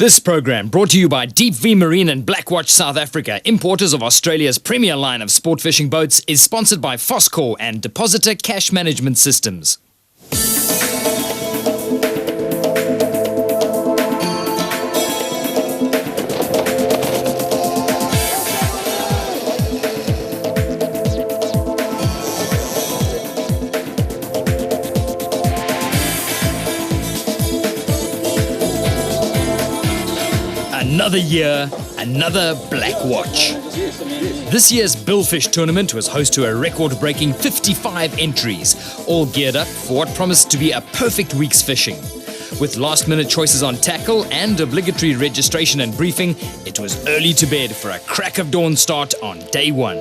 This program brought to you by Deep V Marine and Blackwatch South Africa, importers of Australia's premier line of sport fishing boats, is sponsored by Foscor and Depositor Cash Management Systems. Another year, another Blackwatch. This year's Billfish tournament was host to a record-breaking 55 entries, all geared up for what promised to be a perfect week's fishing. With last-minute choices on tackle and obligatory registration and briefing, it was early to bed for a crack of dawn start on day one.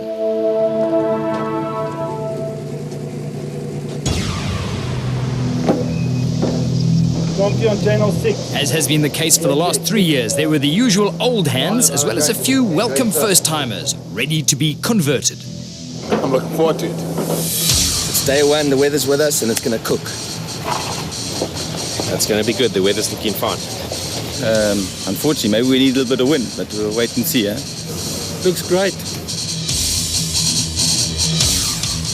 On channel 6. As has been the case for the last 3 years, there were the usual old hands as well as a few welcome first-timers ready to be converted. I'm looking forward to it. It's day one, the weather's with us and it's going to cook. That's going to be good, the weather's looking fine. Unfortunately, maybe we need a little bit of wind, but we'll wait and see. Looks great.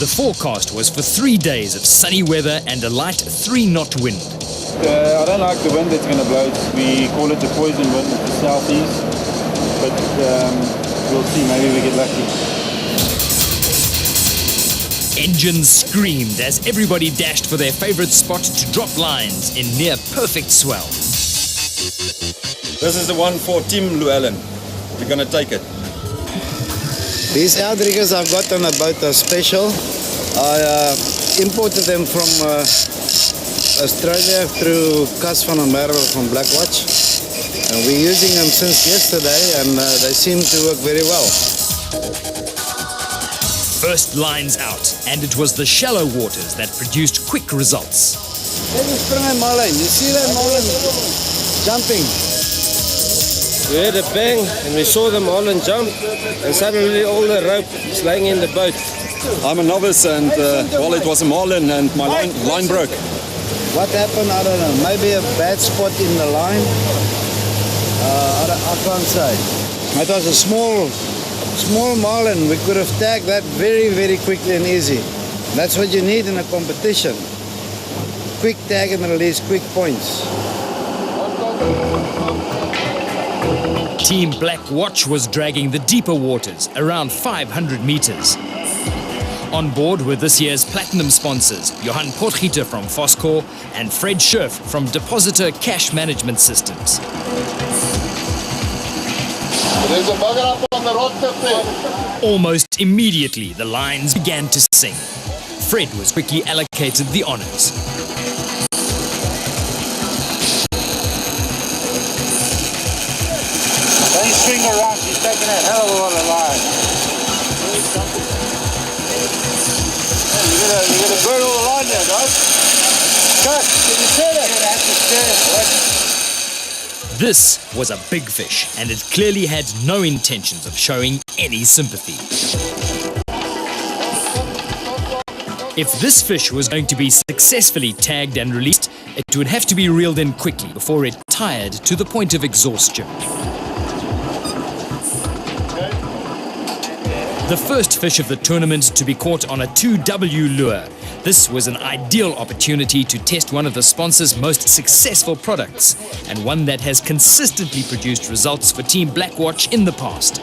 The forecast was for 3 days of sunny weather and a light 3-knot wind. I don't like the wind that's going to blow. We call it the poison wind, it's the southeast. But we'll see, maybe we get lucky. Engines screamed as everybody dashed for their favorite spot to drop lines in near perfect swell. This is the one for Team Llewellyn. We're going to take it. These outriggers I've got on the boat are special. I imported them from Australia through Cas van der Merwe from Blackwatch, and we're using them since yesterday, and they seem to work very well. First lines out, and it was the shallow waters that produced quick results. There's a spring Marlin. You see that Marlin jumping? We heard a bang and we saw the Marlin jump, and suddenly all the rope is laying in the boat. I'm a novice and, well, it was a Marlin and my line broke. What happened, I don't know. Maybe a bad spot in the line. I can't say. It was a small Marlin. We could have tagged that very, very quickly and easy. That's what you need in a competition. Quick tag and release, quick points. Team Blackwatch was dragging the deeper waters, around 500 meters. On board were this year's platinum sponsors, Johan Potgieter from Foscor and Fred Scherf from Depositor Cash Management Systems. There's a bugger up on the rock there. Almost immediately, the lines began to sing. Fred was quickly allocated the honors. Don't string around, he's taking a hell of a lot of line. You're gonna burn all the line there, guys. Cut, can you turn it? This was a big fish, and it clearly had no intentions of showing any sympathy. If this fish was going to be successfully tagged and released, it would have to be reeled in quickly before it tired to the point of exhaustion. The first fish of the tournament to be caught on a 2W lure. This was an ideal opportunity to test one of the sponsor's most successful products, and one that has consistently produced results for Team Blackwatch in the past.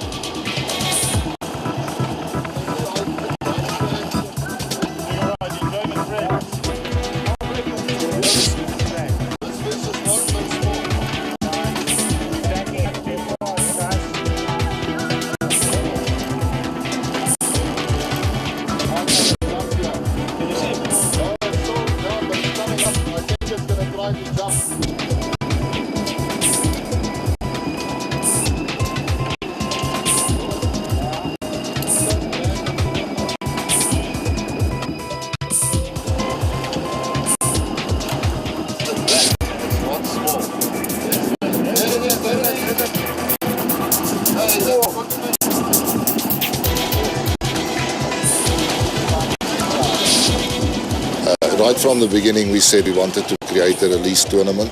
Right from the beginning, we said we wanted to create a release tournament.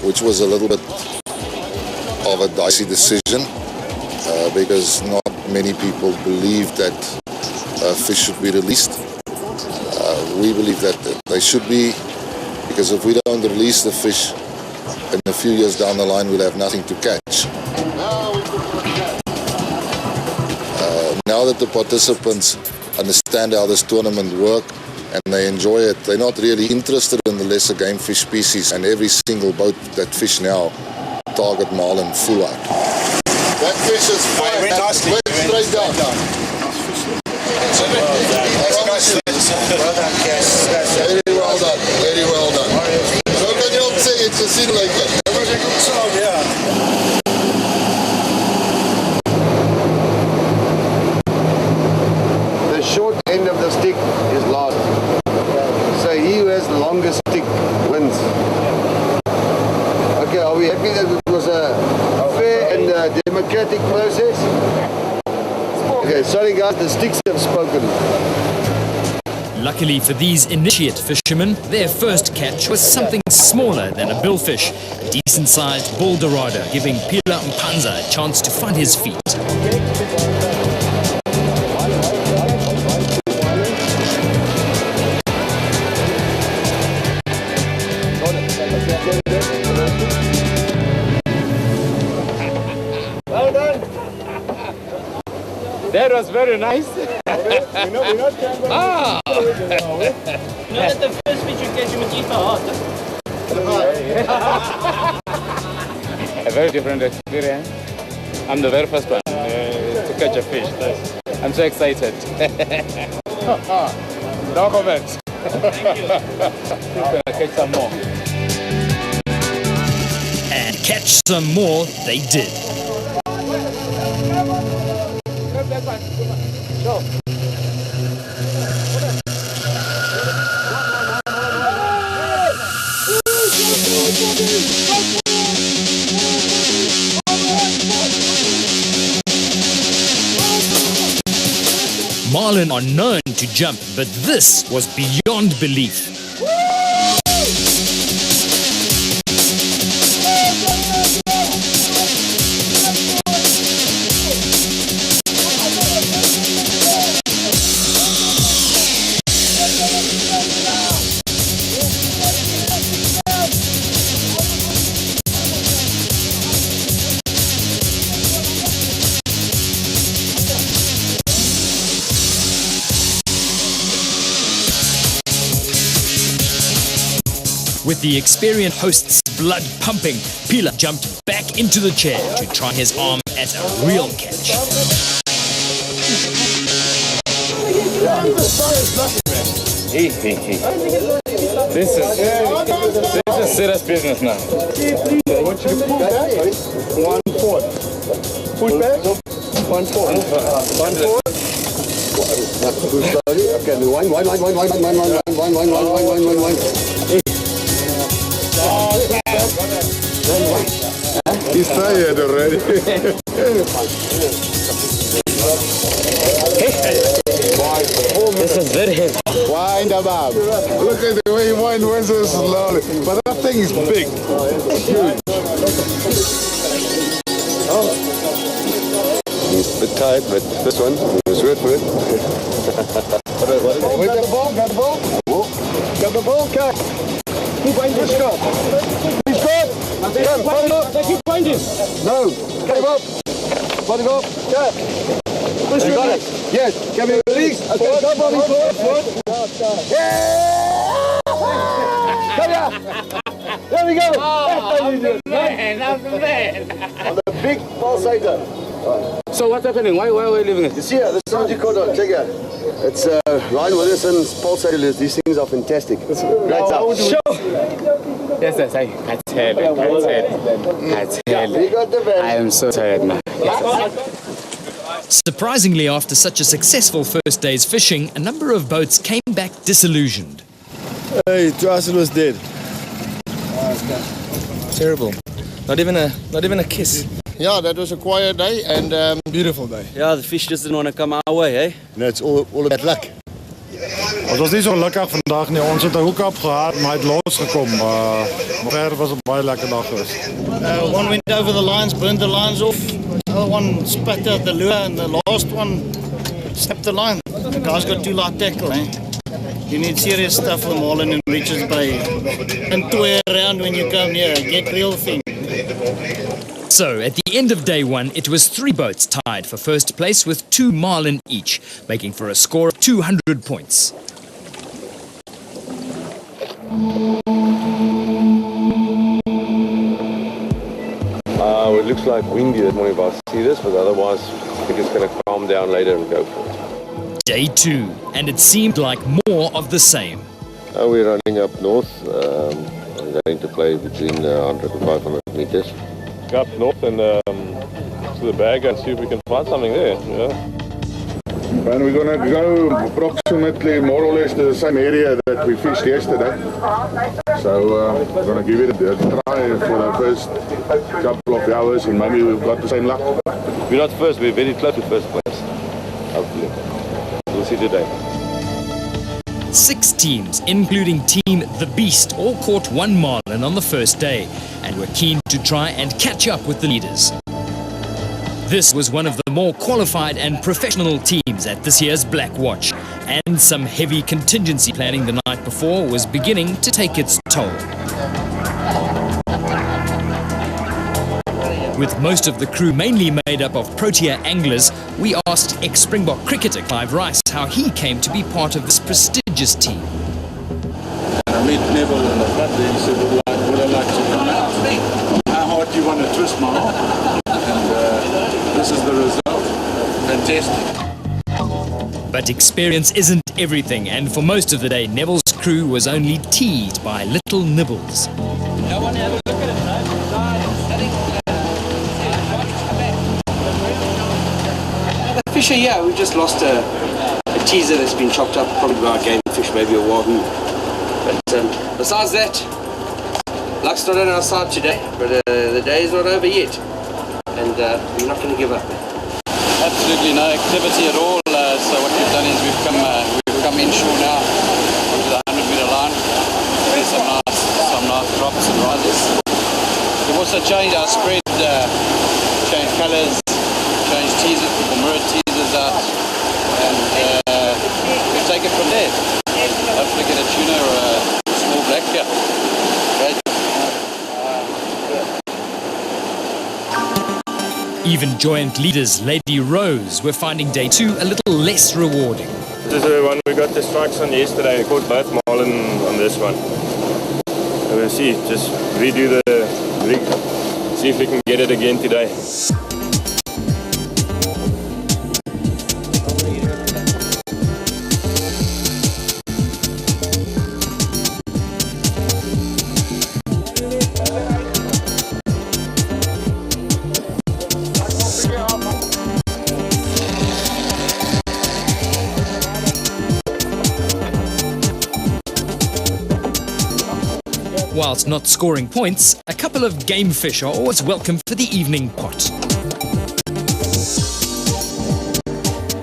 which was a little bit of a dicey decision because not many people believe that fish should be released. We believe that they should be, because if we don't release the fish, in a few years down the line we'll have nothing to catch. Now that the participants understand how this tournament works and they enjoy it, they're not really interested in the lesser game fish species, and every single boat that fish now target marlin full out. That fish is fine. Went straight down. Very well done. Very well done. So can you say it's a scene like that? That was a good song, yeah. The short end of the stick is last. So he who has the longest stick wins. Okay, are we happy that it was a fair and democratic process? Okay, sorry guys, the sticks have spoken. Luckily for these initiate fishermen, their first catch was something smaller than a billfish, a decent-sized bull dorado, giving Pila Mpanza a chance to find his feet. Well done. That was very nice. Ah! You know that the first fish you catch, you must eat the heart. A very different experience. I'm the very first one to catch a fish. I'm so excited. No comments. Thank you. Gonna catch some more. And catch some more they did. Marlin are known to jump, but this was beyond belief. With the experienced host's blood pumping, Pila jumped back into the chair to try his arm at a real catch. This is serious business now. What you pull back? 1/4. Push back? 1/4. 1/4. Okay, one. He's tired already. This is very heavy. Wind him up. Look at the way he winds so slowly. But that thing is big. Huge. He's a bit tired, but this one was worth it. Got the ball, got the ball. Got the ball, cut. Keep winding. He's got. Keep finding. No, get him up. Put him up. Yeah. Push You got it. Yes, can we release? Okay, go Bobby. Yeah! Come here. There we go. I'm the man. On the big pulsator. So what's happening? Why are we leaving it? You see here, this is what you caught on. Check it out. It's Ryan Williamson's pulsator list. These things are fantastic. Great stuff. Yes, I tell you. You got the van. I am so tired now. Surprisingly, after such a successful first day's fishing, a number of boats came back disillusioned. Hey, to us it was dead. Terrible. Not even a kiss. Yeah, that was a quiet day and Beautiful day. Yeah, the fish just didn't want to come our way, eh? No, it's all about luck. Ons was nie so gelukkig vandag nie. Ons het 'n hoek-up gehad, maar hy het losgekom. Maar verder was 'n baie lekker dag geweest. One went over the lines, burned the lines off. Another one spat out the lure, and the last one snapped the line. The guy's got too light tackle, eh? You need serious stuff for Marlin in Richards Bay. And toy around when you come here. Get real thing. So, at the end of day one, it was 3 boats tied for first place with 2 Marlin each, making for a score of 200 points. It looks like windy this morning if I see this, but otherwise I think it's going to calm down later and go for it. Day 2, and it seemed like more of the same. We're running up north. I'm going to play between 100 and 500 meters. Up north and to the bag and see if we can find something there. Yeah. And we're going to go approximately more or less the same area that we fished yesterday. So we're going to give it a try for the first couple of hours and maybe we've got the same luck. We're not first, we're very close to first place. Hopefully. We'll see today. 6 teams, including Team The Beast, all caught 1 Marlin on the first day and were keen to try and catch up with the leaders. This was one of the more qualified and professional teams at this year's Blackwatch, and some heavy contingency planning the night before was beginning to take its toll. With most of the crew mainly made up of Protea anglers, we asked ex-Springbok cricketer Clive Rice how he came to be part of this prestigious team. I met Neville in the flood there. He said, would I like to come out? How hard do you want to twist my arm? And this is the result. Fantastic. But experience isn't everything, and for most of the day, Neville's crew was only teased by little nibbles. No one have a look at it, The fish are here. We just lost a teaser that's been chopped up, probably by a game fish, maybe a wahoo. But besides that, luck's not on our side today, but the day is not over yet, and we're not going to give up. Absolutely no activity at all. So what we've done is we've come inshore now onto the 100-meter line. There's some nice drops and rises. We've also changed our spread, changed colours, changed teasers, people mirror teasers out, and we take it from there. Hopefully get a tuna or a small black here. Great. Even joint leaders Lady Rose were finding day 2 a little less rewarding. This is the one we got the strikes on yesterday. We caught both Marlin on this one. So we'll see, just redo the rig, see if we can get it again today. Whilst not scoring points, a couple of game fish are always welcome for the evening pot.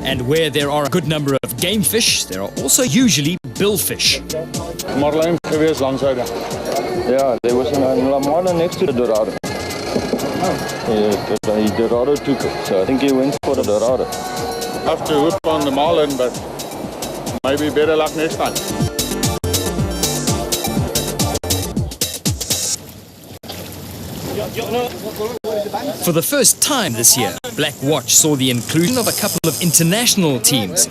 And where there are a good number of game fish, there are also usually billfish. Marlin geweest langside. Yeah, there was a Marlin next to the Dorado. The Dorado took it, so I think he went for the Dorado. Have to hoop on the Marlin, but maybe better luck next time. For the first time this year, Blackwatch saw the inclusion of a couple of international teams.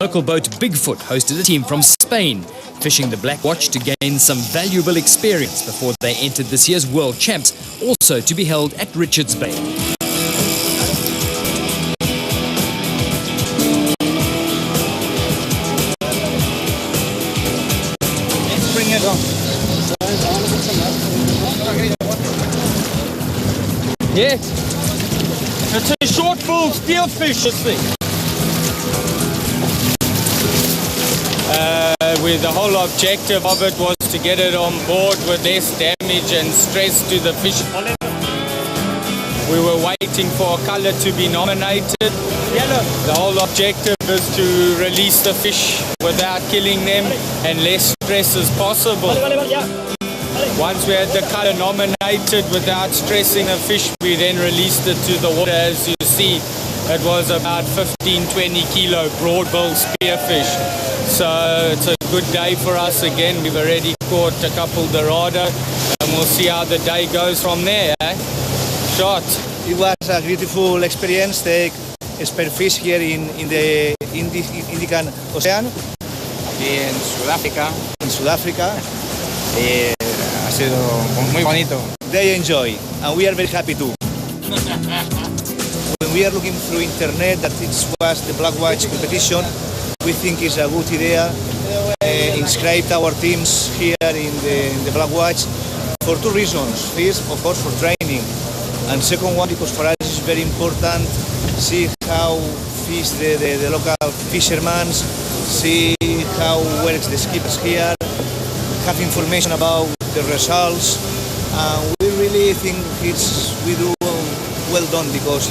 Local boat Bigfoot hosted a team from Spain, fishing the Blackwatch to gain some valuable experience before they entered this year's World Champs, also to be held at Richards Bay. Bring it on. Yes. It's a short bull steelfish, this thing. With the whole objective of it was to get it on board with less damage and stress to the fish. We were waiting for a colour to be nominated. The whole objective is to release the fish without killing them and less stress as possible. Once we had the colour nominated without stressing the fish, we then released it to the water. As you see, it was about 15-20 kilo broadbill spearfish. So it's a good day for us again. We've already caught a couple dorado and we'll see how the day goes from there. Shot. It was a beautiful experience. Take spearfish here in the Indian Ocean. En Sudáfrica. In Sudáfrica. Ha sido muy bonito. They enjoy, and we are very happy too. When we are looking through internet that it was the Blackwatch competition, we think it's a good idea. Inscribe our teams here in the Blackwatch for two reasons. First, of course, for training, and second one, because for us it's very important see how fish the local fishermen, see how works the skippers here, have information about the results, and we really think we do well done because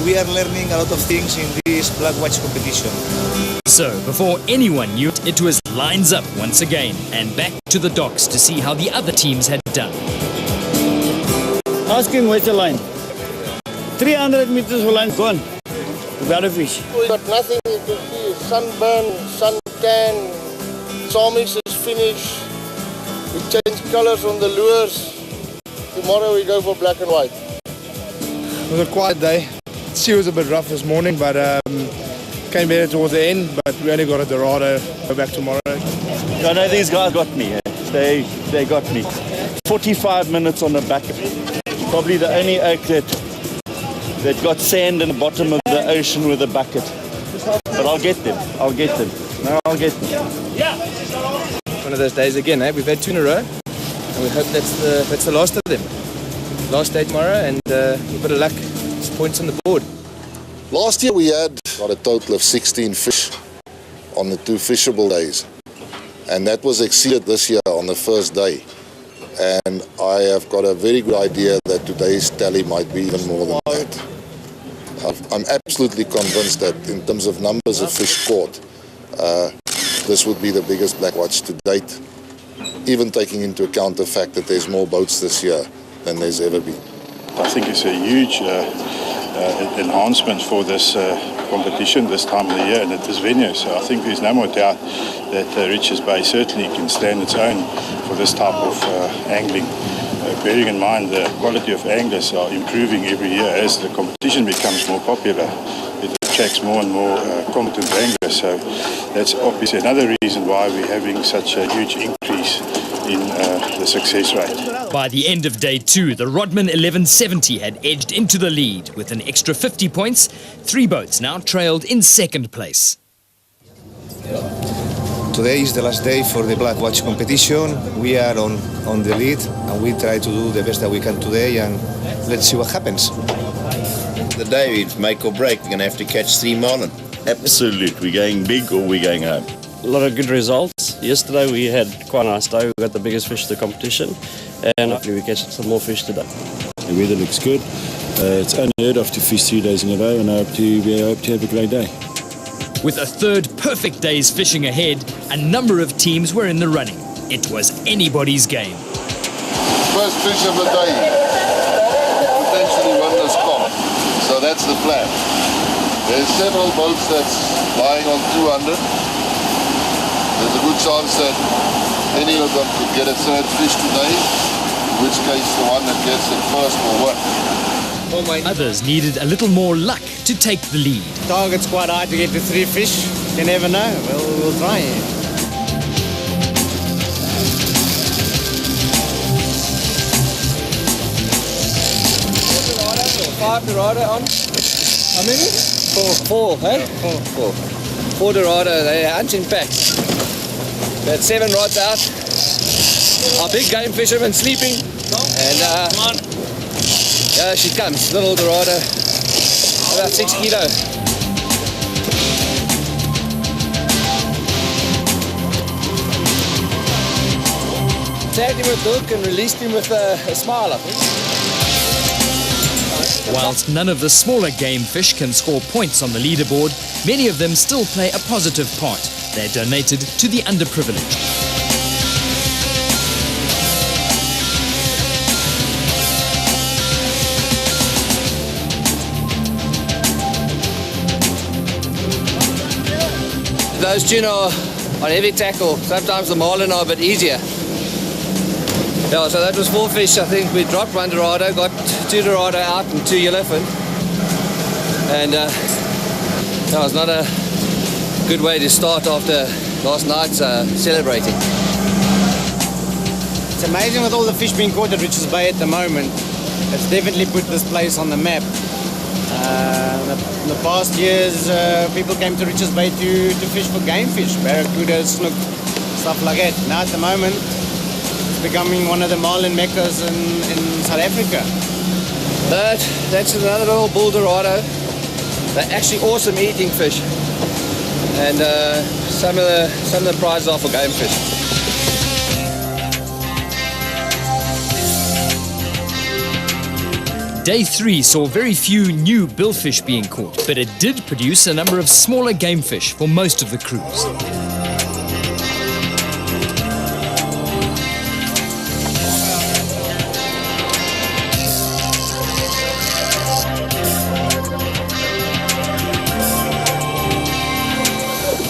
we are learning a lot of things in this Blackwatch competition. So, before anyone knew it, it was lines up once again and back to the docks to see how the other teams had done. Ask him where's the line. 300 meters of line gone. Without a fish. We got nothing to see. Sunburn, suntan, sawmix is finished. We change colors on the lures. Tomorrow we go for black and white. It was a quiet day. The sea was a bit rough this morning, but came better towards the end. But we only got a dorado. Go back tomorrow. I know these guys got me. They got me. 45 minutes on the back. Probably the only oak that got sand in the bottom of the ocean with a bucket. But I'll get them. I'll get them. No, I'll get them. One of those days again, eh? We've had 2 in a row, and we hope that's the last of them. Last day tomorrow, and a bit of luck. It's points on the board. Last year we had got a total of 16 fish on the 2 fishable days, and that was exceeded this year on the first day. And I have got a very good idea that today's tally might be even more than that. I'm absolutely convinced that in terms of numbers of fish caught, this would be the biggest Blackwatch to date, even taking into account the fact that there's more boats this year than there's ever been. I think it's a huge enhancement for this competition this time of the year and at this venue. So I think there's no more doubt that Richards Bay certainly can stand its own for this type of angling. Bearing in mind the quality of anglers are improving every year as the competition becomes more popular. It attracts more and more competent anglers. So that's obviously another reason why we're having such a huge increase in the success rate. By the end of day 2, the Rodman 1170 had edged into the lead with an extra 50 points. 3 boats now trailed in second place. Today is the last day for the Blackwatch competition. We are on the lead and we try to do the best that we can today, and let's see what happens. The day it's make or break. We're going to have to catch 3 marlin. Absolutely. We're going big or we're going home. A lot of good results. Yesterday we had quite a nice day. We got the biggest fish of the competition, and hopefully we catch some more fish today. The weather looks good. It's unheard of to fish 3 days in a row, and I hope to have a great day. With a third perfect day's fishing ahead, a number of teams were in the running. It was anybody's game. First fish of the day, potentially win this comp. So that's the plan. There's several boats that's lying on 200. There's a good chance that any of them could get a third fish today, in which case the one that gets it first will win. Others needed a little more luck to take the lead. Target's quite hard to get to 3 fish. You never know. We'll try. Five dorado on. How many? 4, hey? 4 dorado. They're hunting packs. That's 7 rods out. Our big game fisherman sleeping. And come on. Yeah, she comes. Little dorado. About 6 kilo. Tagged him with the hook and released him with a smile, I think. Whilst none of the smaller game fish can score points on the leaderboard, many of them still play a positive part. They're donated to the underprivileged. Those tuna are on heavy tackle. Sometimes the marlin are a bit easier. Yeah, so that was 4 fish. I think we dropped 1 dorado, got 2 dorado out and 2 yellowfin. And that was not a good way to start after last night's celebrating. It's amazing with all the fish being caught at Richards Bay at the moment. It's definitely put this place on the map. In the past years, people came to Richards Bay to fish for game fish, barracuda, snook, stuff like that. Now at the moment, it's becoming one of the marlin meccas in South Africa. But that's another little bull dorado. They're actually awesome eating fish, and some of the prizes are for game fish. Day 3 saw very few new billfish being caught, but it did produce a number of smaller game fish for most of the crews.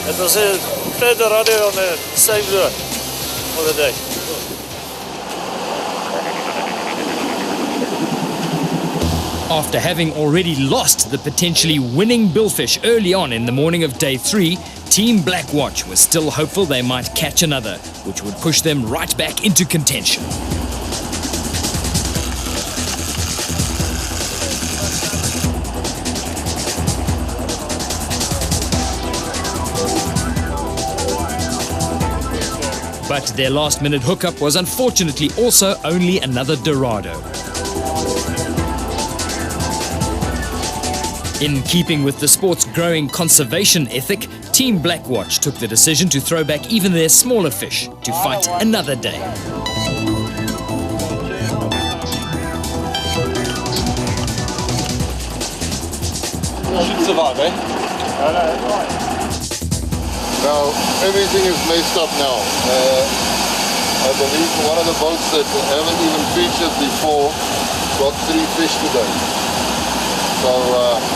It was a third dorado on the same lure for the day. After having already lost the potentially winning billfish early on in the morning of day 3, Team Blackwatch was still hopeful they might catch another, which would push them right back into contention. But their last-minute hookup was unfortunately also only another dorado. In keeping with the sport's growing conservation ethic, Team Blackwatch took the decision to throw back even their smaller fish to fight another day. Should survive, eh? Now, everything is messed up now. I believe one of the boats that haven't even featured before got 3 fish today. So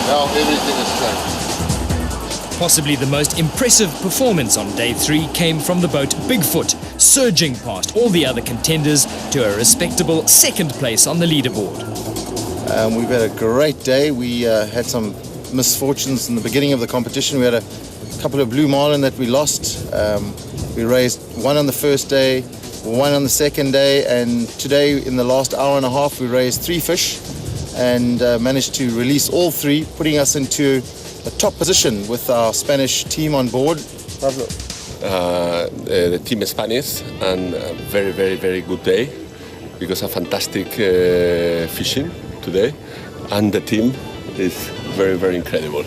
now everything is changed. Possibly the most impressive performance on day 3 came from the boat Bigfoot, surging past all the other contenders to a respectable 2nd place on the leaderboard. We've had a great day. We had some misfortunes in the beginning of the competition. We had a couple of blue marlin that we lost. We raised 1 on the first day, 1 on the second day, and today in the last hour and a half we raised 3 fish and managed to release all 3, putting us into a top position with our Spanish team on board. Pablo. The team is Spanish, and a very, very, very good day because of fantastic fishing today, and the team is very, very incredible.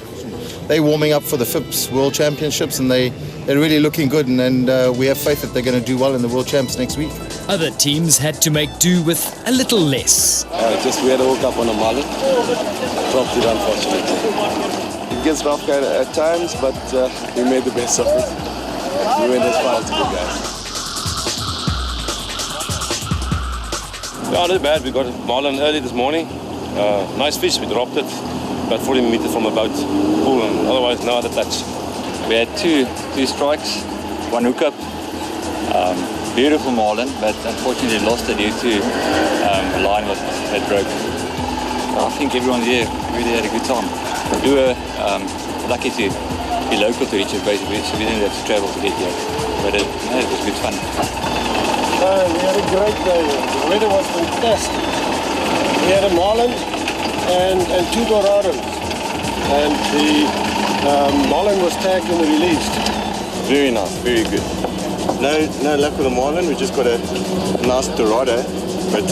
They're warming up for the FIPS World Championships, and they're really looking good, and we have faith that they're going to do well in the World Champs next week. Other teams had to make do with a little less. We had a hook up on a mullet, dropped it unfortunately. It gets rough at times, but we made the best of it. We went as far as the good guys. No, not bad. We got marlin early this morning. Nice fish, we dropped it about 40 meters from a boat pool, and otherwise no other touch. We had two strikes, 1 hookup. Beautiful marlin, but unfortunately lost it due to a line that broke. I think everyone here really had a good time. We were lucky to be local to Richards Bay, so we didn't have to travel to get here. But it was good fun. We had a great day. The weather was fantastic. We had a marlin and 2 dorados. And the marlin was tagged and released. Very nice, very good. No luck with the marlin. We just got a nice dorado, but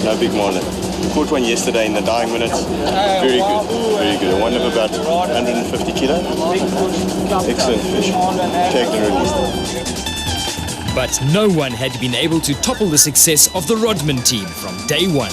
no big marlin. We caught one yesterday in the dying minutes. Very good, very good. One of about 150 kilo. Excellent fish. Tagged and released. But no one had been able to topple the success of the Rodman team from day 1.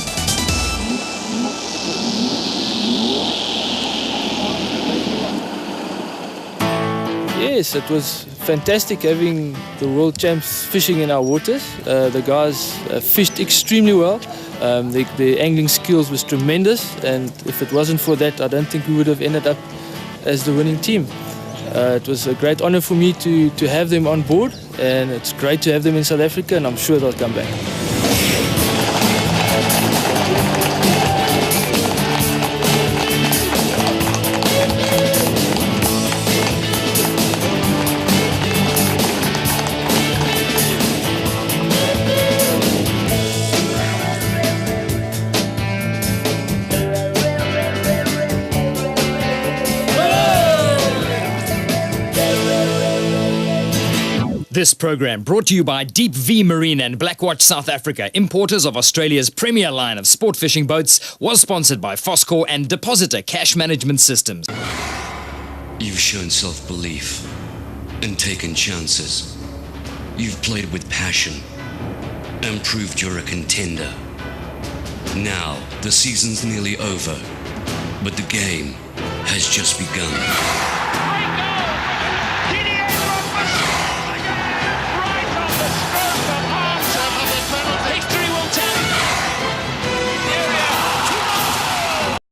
Yes, it was fantastic having the world champs fishing in our waters. The guys fished extremely well. The angling skills was tremendous, and if it wasn't for that, I don't think we would have ended up as the winning team. It was a great honor for me to have them on board, and it's great to have them in South Africa, and I'm sure they'll come back. This program brought to you by Deep V Marine and Blackwatch South Africa, importers of Australia's premier line of sport fishing boats, was sponsored by Foscor and Depositor Cash Management Systems. You've shown self-belief and taken chances. You've played with passion and proved you're a contender. Now, the season's nearly over, but the game has just begun.